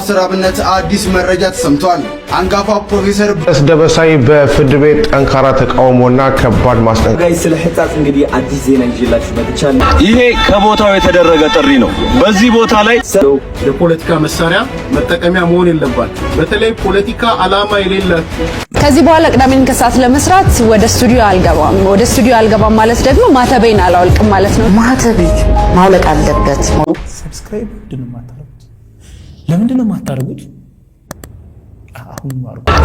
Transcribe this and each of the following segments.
ስራብነት አዲስ መረጃ ተሰምቷል። አንጋፋ ፕሮፌሰር ደበሳይ በፍርድ ቤት ጠንካራ ተቃውሞና ከባድ ማስጠንቀቂያ ስለ ህጻጽ እንግዲህ አዲስ ዜና ይዤላችሁ መጥቻለሁ። ይሄ ከቦታው የተደረገ ጥሪ ነው። በዚህ ቦታ ላይ የፖለቲካ መሳሪያ መጠቀሚያ መሆን የለባት። በተለይ ፖለቲካ አላማ የሌለ ከዚህ በኋላ ቅዳሜን ከሰዓት ለመስራት ወደ ስቱዲዮ አልገባም ማለት ደግሞ ማተቤን አላወልቅም ማለት ነው። ማተቤ ማውለቅ አለበት። ሰብስክራይብ ለምንድን ነው የማታደርጉት?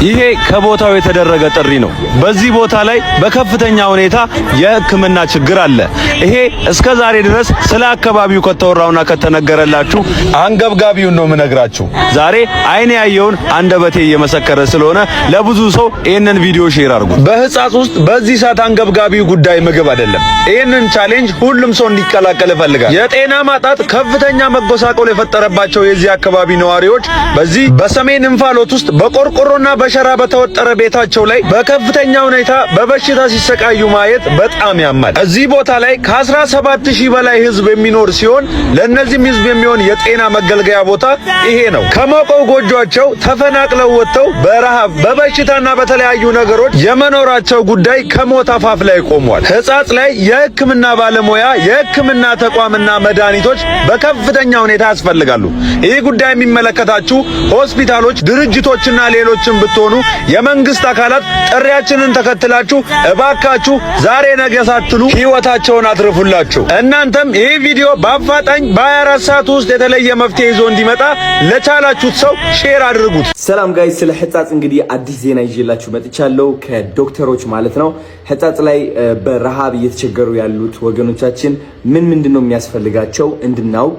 ይሄ ከቦታው የተደረገ ጥሪ ነው። በዚህ ቦታ ላይ በከፍተኛ ሁኔታ የሕክምና ችግር አለ። ይሄ እስከ ዛሬ ድረስ ስለ አካባቢው ከተወራውና ከተነገረላችሁ አንገብጋቢውን ነው የምነግራችሁ። ዛሬ አይኔ ያየውን አንደበቴ እየመሰከረ ስለሆነ ለብዙ ሰው ይህንን ቪዲዮ ሼር አድርጉት። በህጻጽ ውስጥ በዚህ ሰዓት አንገብጋቢው ጉዳይ ምግብ አይደለም። ይህንን ቻሌንጅ ሁሉም ሰው እንዲቀላቀል እፈልጋለሁ። የጤና ማጣት ከፍተኛ መጎሳቆል የፈጠረባቸው የዚህ አካባቢ ነዋሪዎች በዚህ በሰሜን እንፋሎት ውስጥ በቆርቆሮና በሸራ በተወጠረ ቤታቸው ላይ በከፍተኛ ሁኔታ በበሽታ ሲሰቃዩ ማየት በጣም ያማል። እዚህ ቦታ ላይ ከ17000 በላይ ህዝብ የሚኖር ሲሆን ለነዚህም ህዝብ የሚሆን የጤና መገልገያ ቦታ ይሄ ነው። ከሞቀው ጎጆአቸው ተፈናቅለው ወጥተው በረሃብ በበሽታና በተለያዩ ነገሮች የመኖራቸው ጉዳይ ከሞት አፋፍ ላይ ቆሟል። ህጻጽ ላይ የህክምና ባለሙያ የህክምና ተቋምና መድኃኒቶች በከፍተኛ ሁኔታ ያስፈልጋሉ። ይህ ጉዳይ የሚመለከታችሁ ሆስፒታሎች፣ ድርጅቶችና ሌሎችም ብትሆኑ የመንግስት አካላት ጥሪያችንን ተከትላችሁ እባካችሁ ዛሬ ነገ ሳትሉ ህይወታቸውን አትርፉላችሁ። እናንተም ይህ ቪዲዮ በአፋጣኝ በ24 ሰዓት ውስጥ የተለየ መፍትሄ ይዞ እንዲመጣ ለቻላችሁት ሰው ሼር አድርጉት። ሰላም ጋይስ፣ ስለ ህጻጽ እንግዲህ አዲስ ዜና ይዤላችሁ መጥቻለሁ ከዶክተሮች ማለት ነው። ህጻጽ ላይ በረሃብ እየተቸገሩ ያሉት ወገኖቻችን ምንድነው የሚያስፈልጋቸው እንድናውቅ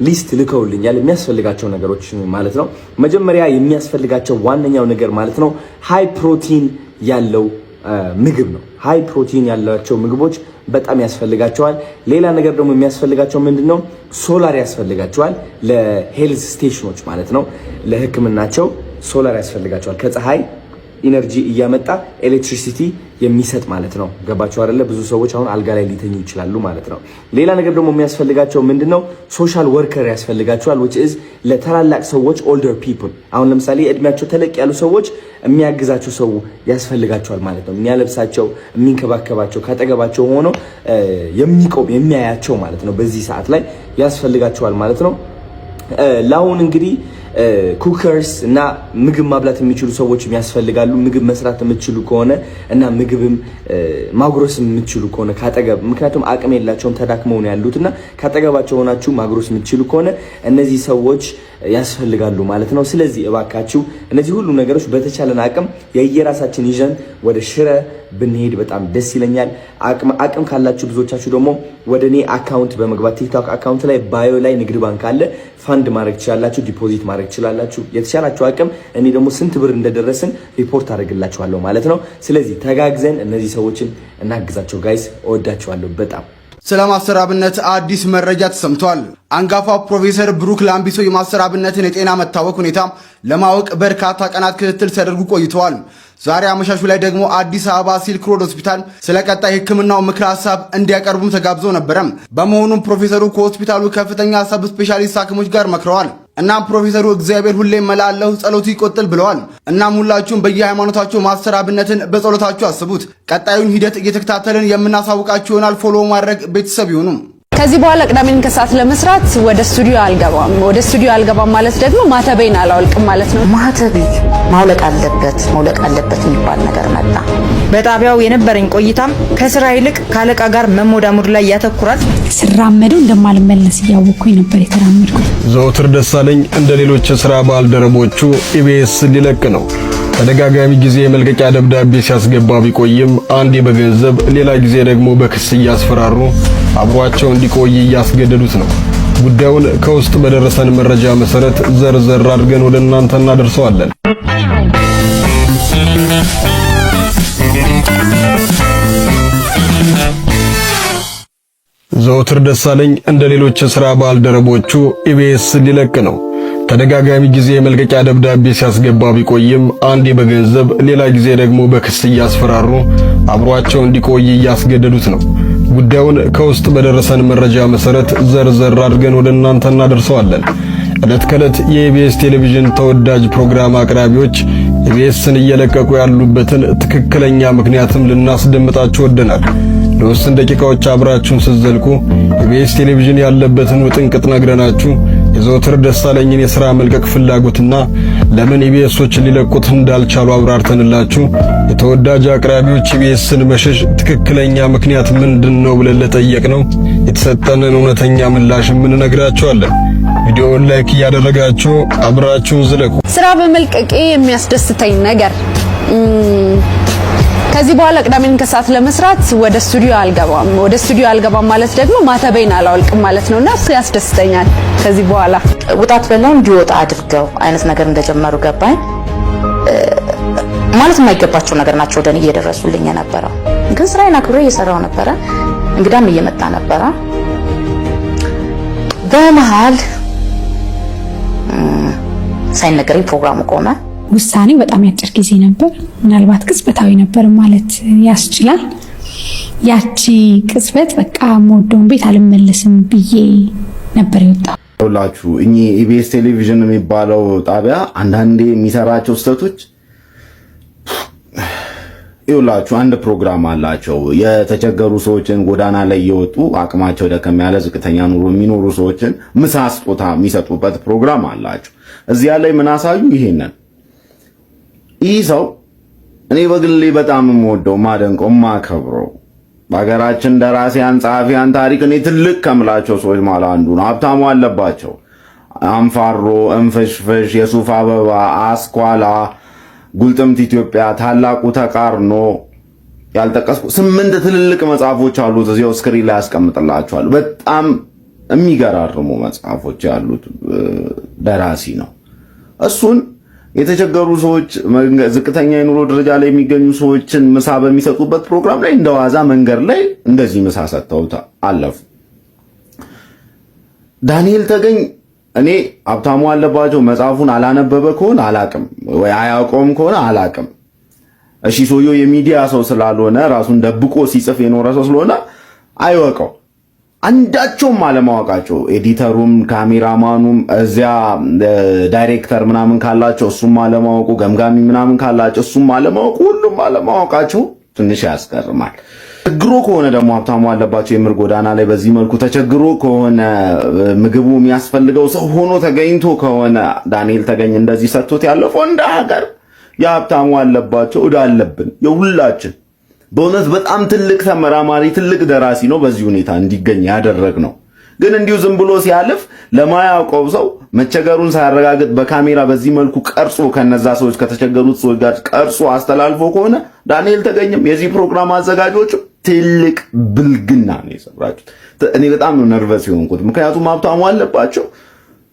ሊስት ልከውልኛል። የሚያስፈልጋቸው ነገሮች ማለት ነው። መጀመሪያ የሚያስፈልጋቸው ዋነኛው ነገር ማለት ነው ሃይ ፕሮቲን ያለው ምግብ ነው። ሃይ ፕሮቲን ያላቸው ምግቦች በጣም ያስፈልጋቸዋል። ሌላ ነገር ደግሞ የሚያስፈልጋቸው ምንድነው? ሶላር ያስፈልጋቸዋል። ለሄልዝ ስቴሽኖች ማለት ነው ለህክምናቸው ሶላር ያስፈልጋቸዋል። ከፀሐይ ኢነርጂ እያመጣ ኤሌክትሪሲቲ የሚሰጥ ማለት ነው። ገባችሁ አይደለ? ብዙ ሰዎች አሁን አልጋ ላይ ሊተኙ ይችላሉ ማለት ነው። ሌላ ነገር ደግሞ የሚያስፈልጋቸው ምንድነው? ሶሻል ወርከር ያስፈልጋቸዋል which is ለታላላቅ ሰዎች older people። አሁን ለምሳሌ እድሜያቸው ተለቅ ያሉ ሰዎች የሚያግዛቸው ሰው ያስፈልጋቸዋል ማለት ነው። የሚያለብሳቸው፣ የሚንከባከባቸው፣ ካጠገባቸው ሆኖ የሚቆም የሚያያቸው ማለት ነው። በዚህ ሰዓት ላይ ያስፈልጋቸዋል ማለት ነው። ለአሁን እንግዲህ ኩከርስ እና ምግብ ማብላት የሚችሉ ሰዎች ያስፈልጋሉ። ምግብ መስራት የምትችሉ ከሆነ እና ምግብም ማጉረስ የምትችሉ ከሆነ ካጠገብ፣ ምክንያቱም አቅም የላቸውም ተዳክመው ነው ያሉትና ካጠገባቸው ሆናችሁ ማጉረስ የምትችሉ ከሆነ እነዚህ ሰዎች ያስፈልጋሉ ማለት ነው። ስለዚህ እባካችሁ እነዚህ ሁሉ ነገሮች በተቻለን አቅም የየራሳችን ይዘን ወደ ሽረ ብንሄድ በጣም ደስ ይለኛል። አቅም ካላችሁ ብዙዎቻችሁ ደግሞ ወደኔ አካውንት በመግባት ቲክቶክ አካውንት ላይ ባዮ ላይ ንግድ ባንክ አለ፣ ፋንድ ማድረግ ትችላላችሁ፣ ዲፖዚት ማድረግ ትችላላችሁ። የተቻላችሁ አቅም እኔ ደግሞ ስንት ብር እንደደረስን ሪፖርት አደርግላችኋለሁ ማለት ነው። ስለዚህ ተጋግዘን እነዚህ ሰዎችን እናግዛቸው ጋይስ። እወዳችኋለሁ በጣም። ስለ ማስተራብነት አዲስ መረጃ ተሰምቷል። አንጋፋ ፕሮፌሰር ብሩክ ላምቢሶ የማስተራብነትን የጤና መታወክ ሁኔታ ለማወቅ በርካታ ቀናት ክትትል ሲያደርጉ ቆይተዋል። ዛሬ አመሻሹ ላይ ደግሞ አዲስ አበባ ሲልክ ሮድ ሆስፒታል ስለ ቀጣይ ሕክምናው ምክር ሀሳብ እንዲያቀርቡም ተጋብዘው ነበረ። በመሆኑም ፕሮፌሰሩ ከሆስፒታሉ ከፍተኛ ሰብ ስፔሻሊስት ሐኪሞች ጋር መክረዋል። እናም ፕሮፌሰሩ እግዚአብሔር ሁሌም መላለሁ ጸሎቱ ይቆጥል ብለዋል። እናም ሁላችሁም በየሃይማኖታችሁ ማስተራብነትን በጸሎታችሁ አስቡት። ቀጣዩን ሂደት እየተከታተልን የምናሳውቃችሁ ይሆናል። ፎሎ ማድረግ ቤተሰብ ይሁኑ። ከዚህ በኋላ ቅዳሜን ከሰዓት ለመስራት ወደ ስቱዲዮ አልገባም ማለት ደግሞ ማተቤን አላወልቅም ማለት ነው። ማተቤ ማውለቅ አለበት የሚባል ነገር መጣ። በጣቢያው የነበረኝ ቆይታም ከስራ ይልቅ ካለቃ ጋር መሞዳሙድ ላይ ያተኩራል። ስራመደው እንደማልመለስ እያወቅኩኝ ነበር የተራመድኩት። ዘወትር ደሳለኝ እንደ ሌሎች የሥራ ባልደረቦቹ ኢቢኤስ ሊለቅ ነው። ተደጋጋሚ ጊዜ የመልቀቂያ ደብዳቤ ሲያስገባ ቢቆይም አንዴ በገንዘብ ሌላ ጊዜ ደግሞ በክስ እያስፈራሩ አብሯቸው እንዲቆይ እያስገደዱት ነው። ጉዳዩን ከውስጥ በደረሰን መረጃ መሰረት ዘርዘር አድርገን ወደ እናንተ እናደርሰዋለን። ዘወትር ደሳለኝ እንደ ሌሎች የሥራ ባልደረቦቹ ኢቢኤስ ሊለቅ ነው። ተደጋጋሚ ጊዜ የመልቀቂያ ደብዳቤ ሲያስገባ ቢቆይም አንዴ በገንዘብ ሌላ ጊዜ ደግሞ በክስ እያስፈራሩ አብሯቸው እንዲቆይ እያስገደዱት ነው። ጉዳዩን ከውስጥ በደረሰን መረጃ መሰረት ዘርዘር አድርገን ወደ እናንተ እናደርሰዋለን። ዕለት ከዕለት የኢቢኤስ ቴሌቪዥን ተወዳጅ ፕሮግራም አቅራቢዎች ኢቢኤስን እየለቀቁ ያሉበትን ትክክለኛ ምክንያትም ልናስደምጣችሁ ወደናል። ለውስን ደቂቃዎች አብራችሁን ስትዘልቁ ኢቢኤስ ቴሌቪዥን ያለበትን ውጥንቅጥ ነግረናችሁ የዘወትር ደሳለኝን የሥራ መልቀቅ ፍላጎትና ለምን ኢቢኤሶች ሊለቁት እንዳልቻሉ አብራርተንላችሁ የተወዳጅ አቅራቢዎች ኢቢኤስን መሸሽ ትክክለኛ ምክንያት ምንድነው ብለን ለጠየቅነው የተሰጠንን እውነተኛ ምላሽ ምን ነግራችኋለን። ቪዲዮውን ላይክ እያደረጋችሁ አብራችሁን ዝለቁ። ስራ በመልቀቄ የሚያስደስተኝ ነገር ከዚህ በኋላ ቅዳሜን ከሰዓት ለመስራት ወደ ስቱዲዮ አልገባም ማለት ደግሞ ማተቤን አላወልቅም ማለት ነውና እሱ ያስደስተኛል። ከዚህ በኋላ ውጣት በለው እንዲወጣ አድርገው አይነት ነገር እንደጀመሩ ገባኝ። ማለት የማይገባቸው ነገር ናቸው ወደኔ እየደረሱልኝ የነበረው። ግን ስራዬን አክብሬ እየሰራው ነበረ። እንግዳም እየመጣ ነበረ። በመሃል ሳይነገረኝ ፕሮግራሙ ቆመ። ውሳኔ በጣም ያጭር ጊዜ ነበር። ምናልባት ቅጽበታዊ ነበር ማለት ያስችላል። ያቺ ቅጽበት በቃ ሞዶን ቤት አልመለስም ብዬ ነበር የወጣው። ሁላችሁ እኚህ ኢቢኤስ ቴሌቪዥን የሚባለው ጣቢያ አንዳንዴ የሚሰራቸው ስህተቶች ይውላችሁ። አንድ ፕሮግራም አላቸው። የተቸገሩ ሰዎችን ጎዳና ላይ እየወጡ አቅማቸው ደከም ያለ ዝቅተኛ ኑሮ የሚኖሩ ሰዎችን ምሳ ስጦታ የሚሰጡበት ፕሮግራም አላቸው። እዚያ ላይ ምን አሳዩ? ይሄንን ይህ ሰው እኔ በግሌ በጣም የምወደው ማደንቀው ማከብረው በሀገራችን ደራሲያን ጸሐፊያን ታሪክ እኔ ትልቅ ከምላቸው ሰዎች ማለት አንዱ ነው። ሀብታሙ አለባቸው። አንፋሮ፣ እንፍሽፍሽ፣ የሱፍ አበባ፣ አስኳላ፣ ጉልጥምት ኢትዮጵያ፣ ታላቁ ተቃርኖ ያልጠቀስኩ 8 ትልልቅ መጽሐፎች አሉት። እዚያው ስክሪን ላይ ያስቀምጥላችኋል። በጣም የሚገራርሙ መጽሐፎች ያሉት ደራሲ ነው። እሱን የተቸገሩ ሰዎች ዝቅተኛ የኑሮ ደረጃ ላይ የሚገኙ ሰዎችን ምሳ በሚሰጡበት ፕሮግራም ላይ እንደዋዛ መንገድ ላይ እንደዚህ ምሳ ሰጥተውት አለፉ። ዳንኤል ተገኝ እኔ ሀብታሙ አለባቸው መጽሐፉን አላነበበ ከሆነ አላቅም ወይ አያውቀውም ከሆነ አላቅም። እሺ ሰውየው የሚዲያ ሰው ስላልሆነ ራሱን ደብቆ ሲጽፍ የኖረ ሰው ስለሆነ አይወቀው። አንዳቸውም አለማወቃቸው ኤዲተሩም ካሜራማኑም እዚያ ዳይሬክተር ምናምን ካላቸው እሱም አለማወቁ፣ ገምጋሚ ምናምን ካላቸው እሱም አለማወቁ፣ ሁሉም አለማወቃቸው ትንሽ ያስገርማል። ችግሩ ከሆነ ደግሞ ሀብታሙ አለባቸው የምር ጎዳና ላይ በዚህ መልኩ ተቸግሮ ከሆነ ምግቡ የሚያስፈልገው ሰው ሆኖ ተገኝቶ ከሆነ ዳንኤል ተገኝ እንደዚህ ሰጥቶት ያለፈው እንደ ሀገር የሀብታሙ አለባቸው ዕዳ አለብን የሁላችን። በእውነት በጣም ትልቅ ተመራማሪ ትልቅ ደራሲ ነው በዚህ ሁኔታ እንዲገኝ ያደረግነው። ግን እንዲሁ ዝም ብሎ ሲያልፍ ለማያውቀው ሰው መቸገሩን ሳያረጋግጥ በካሜራ በዚህ መልኩ ቀርጾ ከነዛ ሰዎች ከተቸገሩት ሰዎች ጋር ቀርጾ አስተላልፎ ከሆነ ዳንኤል ተገኝም የዚህ ፕሮግራም አዘጋጆች ትልቅ ብልግና ነው የሰራችሁት። እኔ በጣም ነው ነርቨስ የሆንኩት። ምክንያቱም ሀብታሙ አለባቸው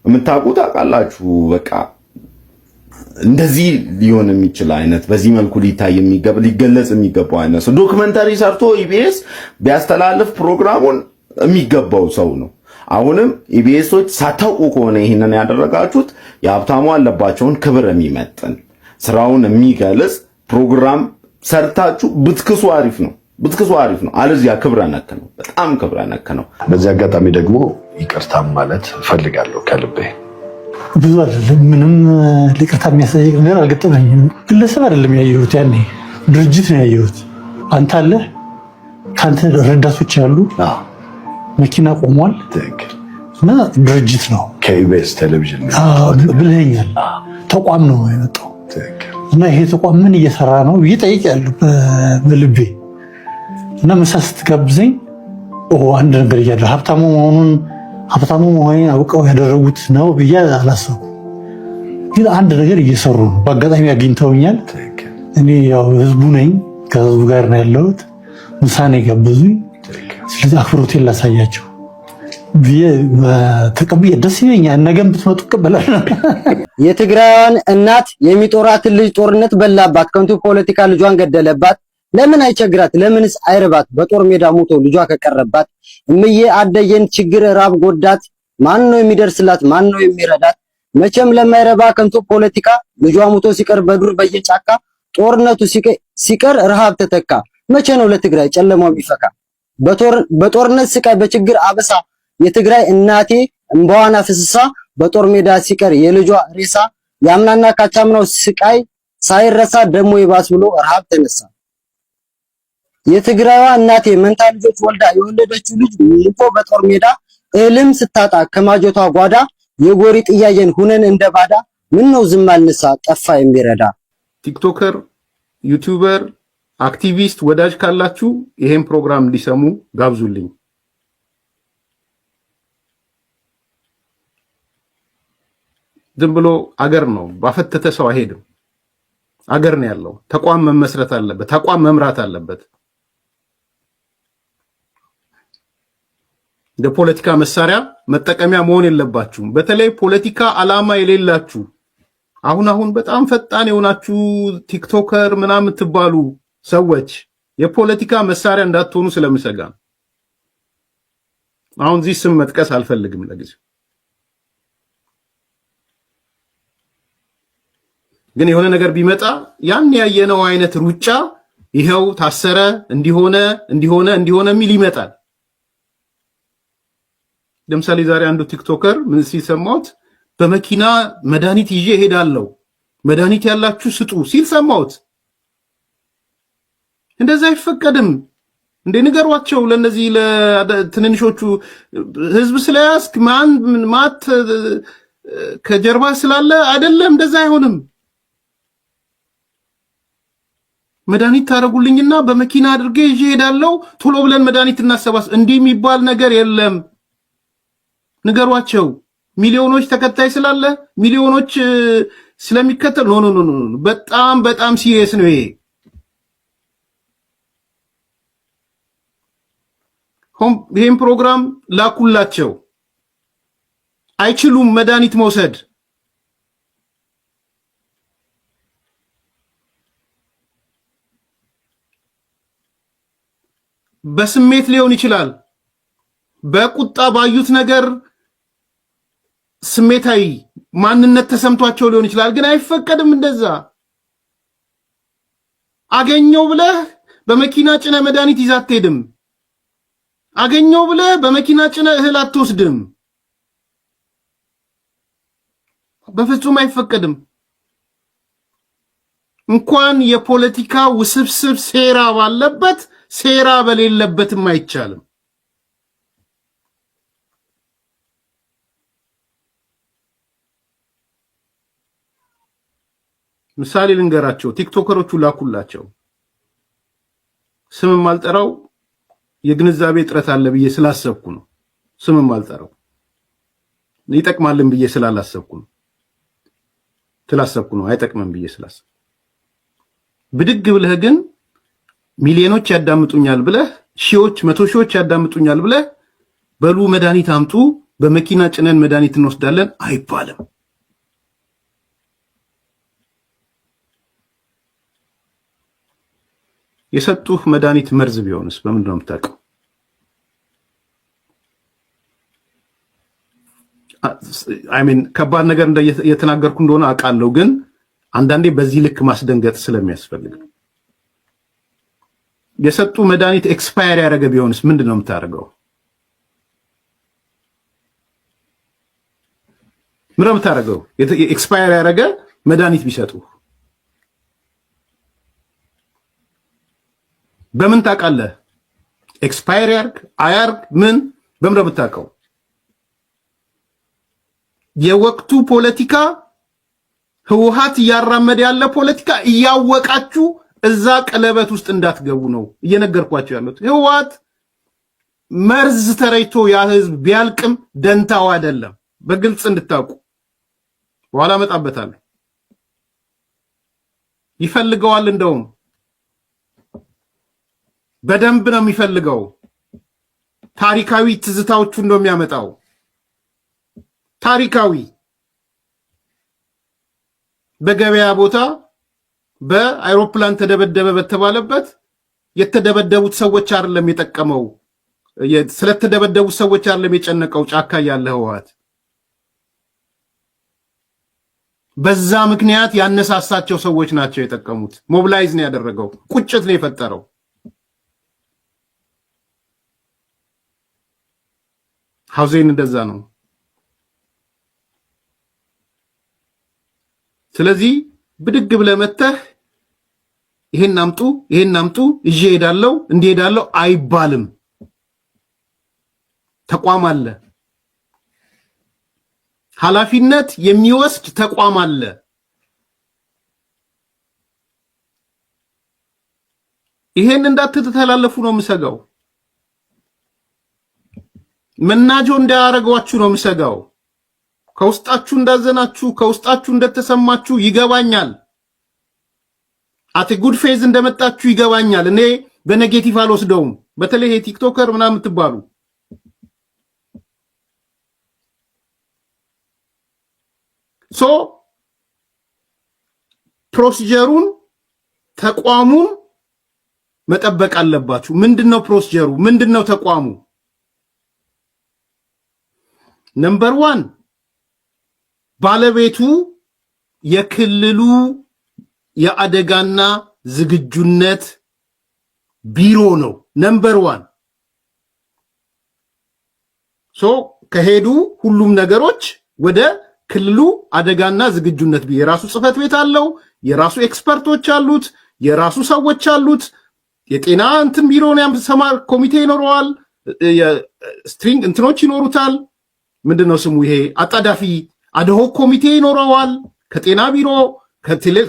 የምታውቁት አውቃላችሁ በቃ እንደዚህ ሊሆን የሚችል አይነት በዚህ መልኩ ሊገለጽ የሚገባው አይነት ሰው ዶክመንታሪ ሰርቶ ኢቢኤስ ቢያስተላልፍ ፕሮግራሙን የሚገባው ሰው ነው። አሁንም ኢቢኤሶች ሳታውቁ ከሆነ ይሄንን ያደረጋችሁት የሀብታሙ አለባቸውን ክብር የሚመጥን ስራውን የሚገልጽ ፕሮግራም ሰርታችሁ ብትክሱ አሪፍ ነው። አለዚያ ክብረ ነክ ነው፣ በጣም ክብረ ነክ ነው። በዚህ አጋጣሚ ደግሞ ይቅርታም ማለት ፈልጋለሁ ከልቤ። ብዙ አይደለም ምንም ይቅርታ የሚያስጠይቅ ነገር አልገጠመኝም። ግለሰብ አይደለም ያየሁት፣ ያኔ ድርጅት ነው ያየሁት። አንተ አለ ካንተ ረዳቶች ያሉ መኪና ቆሟል እና ድርጅት ነው ከኢቢኤስ ቴሌቪዥን ብለኸኛል። ተቋም ነው የመጣው እና ይሄ ተቋም ምን እየሰራ ነው ብዬ ጠይቄያለሁ በልቤ። እና ምሳ ስትጋብዘኝ አንድ ነገር እያደረገ ሀብታሙ መሆኔን አውቀው ያደረጉት ነው ብዬ አላሰብኩም። ግን አንድ ነገር እየሰሩ ነው። በአጋጣሚ አግኝተውኛል። እኔ ያው ህዝቡ ነኝ፣ ከህዝቡ ጋር ነው ያለሁት። ምሳ ነው የጋበዙኝ። ስለዚህ አክብሮቴን ላሳያቸው ብዬ ተቀብዬ ደስ ይለኛል። ነገም ብትመጡ እቀበላለሁ። የትግራይዋን እናት የሚጦራትን ልጅ ጦርነት በላባት፣ ከንቱ ፖለቲካ ልጇን ገደለባት። ለምን አይቸግራት? ለምንስ አይርባት? በጦር ሜዳ ሞቶ ልጇ ከቀረባት እምዬ አደየን ችግር ራብ ጎዳት። ማን ነው የሚደርስላት? ማን ነው የሚረዳት? መቼም ለማይረባ ከንቱ ፖለቲካ ልጇ ሞቶ ሲቀር በዱር በየጫካ ጦርነቱ ሲቀር ረሃብ ተተካ። መቼ ነው ለትግራይ ጨለማው የሚፈካ? በጦርነት ስቃይ በችግር አበሳ የትግራይ እናቴ እንባዋን አፍስሳ በጦር ሜዳ ሲቀር የልጇ ሬሳ ያምናና ካቻምናው ስቃይ ሳይረሳ ደሞ ይባስ ብሎ ረሃብ ተነሳ። የትግራይዋ እናቴ መንታ ልጆች ወልዳ የወለደችው ልጅ ሙቆ በጦር ሜዳ እልም ስታጣ ከማጆቷ ጓዳ የጎሪጥ እያየን ሁነን እንደባዳ ምን ነው ዝም አልነሳ ጠፋ የሚረዳ። ቲክቶከር፣ ዩቲዩበር፣ አክቲቪስት ወዳጅ ካላችሁ ይሄን ፕሮግራም እንዲሰሙ ጋብዙልኝ። ዝም ብሎ አገር ነው ባፈተተ ሰው አይሄድም። አገር ነው ያለው። ተቋም መመስረት አለበት። ተቋም መምራት አለበት። እንደ ፖለቲካ መሳሪያ መጠቀሚያ መሆን የለባችሁም። በተለይ ፖለቲካ አላማ የሌላችሁ አሁን በጣም ፈጣን የሆናችሁ ቲክቶከር ምናምን ትባሉ ሰዎች የፖለቲካ መሳሪያ እንዳትሆኑ ስለምሰጋ ነው። አሁን እዚህ ስም መጥቀስ አልፈልግም ለጊዜው። ግን የሆነ ነገር ቢመጣ ያን ያየነው አይነት ሩጫ ይሄው ታሰረ እንዲሆነ ሚል ይመጣል። ለምሳሌ ዛሬ አንዱ ቲክቶከር ምን ሲሰማውት በመኪና መድኃኒት ይዤ እሄዳለሁ መድኃኒት ያላችሁ ስጡ ሲል ሰማውት። እንደዛ አይፈቀድም እንደ ንገሯቸው ለነዚህ ለትንንሾቹ ህዝብ ስለያስክ ማት ከጀርባ ስላለ አይደለም። እንደዛ አይሆንም። መድኃኒት ታረጉልኝና በመኪና አድርጌ ይዤ እሄዳለሁ ቶሎ ብለን መድኃኒት እናሰባስ እንዲህ የሚባል ነገር የለም። ንገሯቸው። ሚሊዮኖች ተከታይ ስላለ ሚሊዮኖች ስለሚከተል ኖ በጣም ሲሪየስ ነው ይሄ። ይሄን ፕሮግራም ላኩላቸው። አይችሉም መድኃኒት መውሰድ። በስሜት ሊሆን ይችላል። በቁጣ ባዩት ነገር ስሜታዊ ማንነት ተሰምቷቸው ሊሆን ይችላል። ግን አይፈቀድም እንደዛ። አገኘው ብለህ በመኪና ጭነ መድኃኒት ይዘህ አትሄድም። አገኘው ብለህ በመኪና ጭነ እህል አትወስድም። በፍጹም አይፈቀድም። እንኳን የፖለቲካ ውስብስብ ሴራ ባለበት ሴራ በሌለበትም አይቻልም። ምሳሌ ልንገራቸው። ቲክቶከሮቹ ላኩላቸው። ስምም አልጠራው የግንዛቤ ጥረት አለ ብዬ ስላሰብኩ ነው። ስምም አልጠራው ይጠቅማልን ብዬ ስላላሰብኩ ነው። አይጠቅምም ብዬ ስላሰብኩ ብድግ ብለህ ግን ሚሊዮኖች ያዳምጡኛል ብለህ ሺዎች መቶ ሺዎች ያዳምጡኛል ብለህ በሉ መድኃኒት አምጡ በመኪና ጭነን መድኃኒት እንወስዳለን አይባልም። የሰጡህ መድኃኒት መርዝ ቢሆንስ በምንድን ነው የምታውቀው? ከባድ ነገር የተናገርኩ እንደሆነ አውቃለሁ፣ ግን አንዳንዴ በዚህ ልክ ማስደንገጥ ስለሚያስፈልግ ነው። የሰጡ መድኃኒት ኤክስፓየር ያደረገ ቢሆንስ ምንድን ነው የምታደርገው? ምንድን ነው የምታደርገው? ኤክስፓየር ያደረገ መድኃኒት ቢሰጡ በምን ታውቃለህ? ኤክስፓየር ያርግ አያርግ ምን በምን ነው የምታውቀው? የወቅቱ ፖለቲካ ህወሓት እያራመደ ያለ ፖለቲካ እያወቃችሁ እዛ ቀለበት ውስጥ እንዳትገቡ ነው እየነገርኳችሁ ያሉት። ህወሓት መርዝ ተረይቶ ያ ህዝብ ቢያልቅም ደንታው አይደለም። በግልጽ እንድታውቁ በኋላ መጣበታለሁ። ይፈልገዋል፣ እንደውም በደንብ ነው የሚፈልገው። ታሪካዊ ትዝታዎቹን ነው የሚያመጣው። ታሪካዊ በገበያ ቦታ በአይሮፕላን ተደበደበ በተባለበት የተደበደቡት ሰዎች አይደለም የጠቀመው፣ ስለተደበደቡት ሰዎች አይደለም የጨነቀው ጫካ ያለ ህወሓት። በዛ ምክንያት ያነሳሳቸው ሰዎች ናቸው የጠቀሙት። ሞቢላይዝ ነው ያደረገው፣ ቁጭት ነው የፈጠረው። ሐውዜን እንደዛ ነው። ስለዚህ ብድግ ብለህ መተህ ይሄን አምጡ እጄ ሄዳለሁ እንዲሄዳለሁ አይባልም። ተቋም አለ፣ ኃላፊነት የሚወስድ ተቋም አለ። ይሄን እንዳትተላለፉ ነው የምሰጋው። መናጆ እንዳያረጋችሁ ነው የምሰጋው። ከውስጣችሁ እንዳዘናችሁ ከውስጣችሁ እንደተሰማችሁ ይገባኛል። አቴ ጉድ ፌዝ እንደመጣችሁ ይገባኛል። እኔ በኔጌቲቭ አልወስደውም። በተለይ ቲክቶከር ምናምን ትባሉ ፕሮሲጀሩን ተቋሙን መጠበቅ አለባችሁ። ምንድነው ፕሮሲጀሩ? ምንድነው ተቋሙ? ነምበር 1 ባለቤቱ የክልሉ የአደጋና ዝግጁነት ቢሮ ነው። ነምበር 1 ከሄዱ ሁሉም ነገሮች ወደ ክልሉ አደጋና ዝግጁነት ቢሮ የራሱ ጽህፈት ቤት አለው፣ የራሱ ኤክስፐርቶች አሉት፣ የራሱ ሰዎች አሉት። የጤና ቢሮ ነው፣ ሰማር ኮሚቴ ይኖረዋል፣ ስትሪንግ እንትኖች ይኖሩታል። ምንድነው ስሙ ይሄ አጣዳፊ አድሆክ ኮሚቴ ይኖረዋል። ከጤና ቢሮ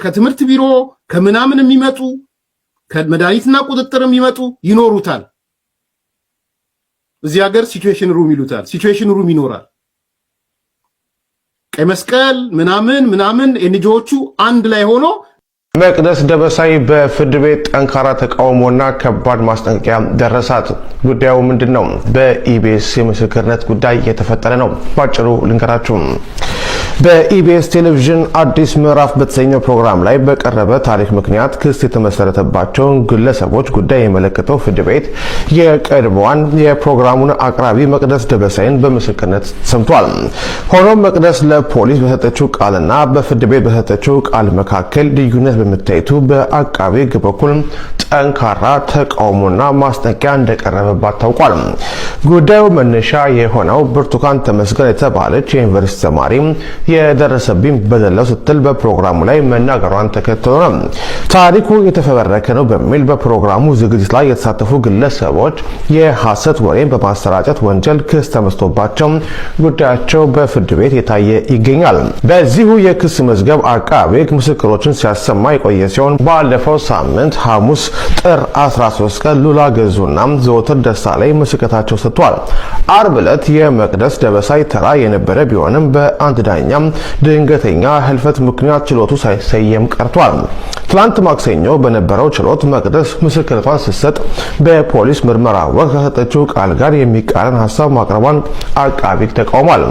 ከትምህርት ቢሮ ከምናምን የሚመጡ ከመድኃኒትና ቁጥጥር የሚመጡ ይኖሩታል። እዚህ ሀገር ሲቹዌሽን ሩም ይሉታል። ሲቹዌሽን ሩም ይኖራል። ቀይ መስቀል ምናምን ኤንጂኦቹ አንድ ላይ ሆኖ መቅደስ ደበሳይ በፍርድ ቤት ጠንካራ ተቃውሞና ከባድ ማስጠንቀቂያ ደረሳት። ጉዳዩ ምንድነው? በኢቢኤስ የምስክርነት ጉዳይ የተፈጠረ ነው። ባጭሩ ልንገራችሁ። በኢቢኤስ ቴሌቪዥን አዲስ ምዕራፍ በተሰኘው ፕሮግራም ላይ በቀረበ ታሪክ ምክንያት ክስ የተመሰረተባቸውን ግለሰቦች ጉዳይ የመለከተው ፍርድ ቤት የቀድሞዋን የፕሮግራሙን አቅራቢ መቅደስ ደበሳይን በምስክርነት ሰምቷል። ሆኖም መቅደስ ለፖሊስ በሰጠችው ቃልና በፍርድ ቤት በሰጠችው ቃል መካከል ልዩነት በመታየቱ በአቃቤ ሕግ በኩል ጠንካራ ተቃውሞና ማስጠንቀቂያ እንደቀረበባት ታውቋል። ጉዳዩ መነሻ የሆነው ብርቱካን ተመስገን የተባለች የዩኒቨርሲቲ ተማሪ የደረሰብኝ በደለው ስትል በፕሮግራሙ ላይ መናገሯን ተከትሎ ነው። ታሪኩ የተፈበረከ ነው በሚል በፕሮግራሙ ዝግጅት ላይ የተሳተፉ ግለሰቦች የሐሰት ወሬን በማሰራጨት ወንጀል ክስ ተመስርቶባቸው ጉዳያቸው በፍርድ ቤት የታየ ይገኛል። በዚሁ የክስ መዝገብ አቃቤ ሕግ ምስክሮችን ሲያሰማ የቆየ ሲሆን ባለፈው ሳምንት ሐሙስ ጥር 13 ቀን ሉላ ገዙና ዘወትር ደሳለኝ ምስክርነታቸው ሰጥቷል። አርብ ዕለት የመቅደስ ደበሳይ ተራ የነበረ ቢሆንም በአንድ ዳኛ ድንገተኛ ህልፈት ምክንያት ችሎቱ ሳይሰየም ቀርቷል። ትላንት ማክሰኞ በነበረው ችሎት መቅደስ ምስክርነቷን ስትሰጥ በፖሊስ ምርመራ ወቅት ከሰጠችው ቃል ጋር የሚቃረን ሐሳብ ማቅረቧን አቃቤ ሕግ ተቃውሟል።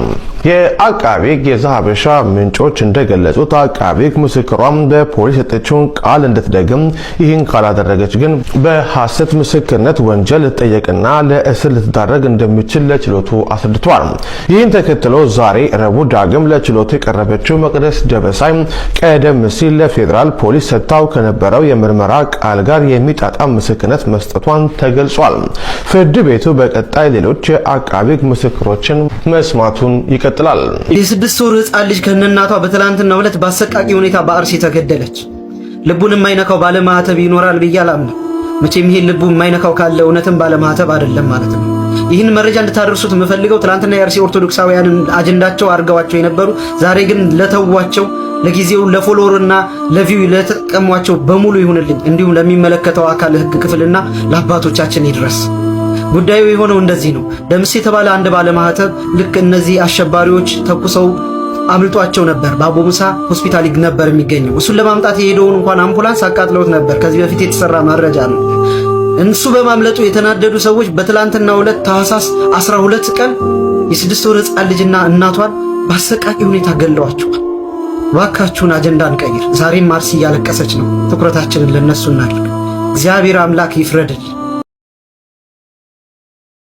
የአቃቤ ሕግ የዛሀበሻ ምንጮች እንደገለጹት አቃቤ ሕግ ምስክሯም በፖሊስ የሰጠችውን ቃል እንድትደግም ይህን ካላደረገች ግን በሐሰት ምስክርነት ወንጀል ልትጠየቅና ለእስር ልትዳረግ እንደሚችል ለችሎቱ አስረድቷል። ይህን ተከትሎ ዛሬ ረቡዕ ዳግም ለችሎቱ የቀረበችው መቅደስ ደበሳይ ቀደም ሲል ለፌዴራል ፖሊስ ሰጥታው ከነበረው የምርመራ ቃል ጋር የሚጣጣም ምስክርነት መስጠቷን ተገልጿል። ፍርድ ቤቱ በቀጣይ ሌሎች የአቃቤ ሕግ ምስክሮችን መስማቱን ይቀጥላል። የ6 ወር ህፃን ልጅ ከነናቷ በትላንትናው ዕለት በአሰቃቂ ሁኔታ በአርሲ ተገደለች። ልቡን የማይነካው ባለማህተብ ይኖራል ብዬ አላምንም። መቼም ይሄን ልቡ የማይነካው ካለ እውነትም ባለማህተብ አይደለም ማለት ነው። ይህን መረጃ እንድታደርሱት የምፈልገው ትላንትና የአርሲ ኦርቶዶክሳውያንን አጀንዳቸው አድርገዋቸው የነበሩ ዛሬ ግን ለተዋቸው ለጊዜው ለፎሎወርና ለቪው ለተጠቀሟቸው በሙሉ ይሁንልኝ። እንዲሁም ለሚመለከተው አካል ህግ ክፍልና ለአባቶቻችን ይድረስ። ጉዳዩ የሆነው እንደዚህ ነው። ደምስ የተባለ አንድ ባለማህተብ ልክ እነዚህ አሸባሪዎች ተኩሰው አምልጧቸው ነበር። በአቦ ሙሳ ሆስፒታል ነበር የሚገኘው። እሱን ለማምጣት የሄደውን እንኳን አምቡላንስ አቃጥለውት ነበር። ከዚህ በፊት የተሰራ መረጃ ነው። እሱ በማምለጡ የተናደዱ ሰዎች በትላንትናው ዕለት ታህሳስ 12 ቀን የ6 ወር ህፃን ልጅና እናቷን በአሰቃቂ ሁኔታ ገለዋቸዋል። ዋካችሁን አጀንዳ እንቀይር። ዛሬም አርሲ እያለቀሰች ነው። ትኩረታችንን ለነሱ እናድርግ። እግዚአብሔር አምላክ ይፍረድል።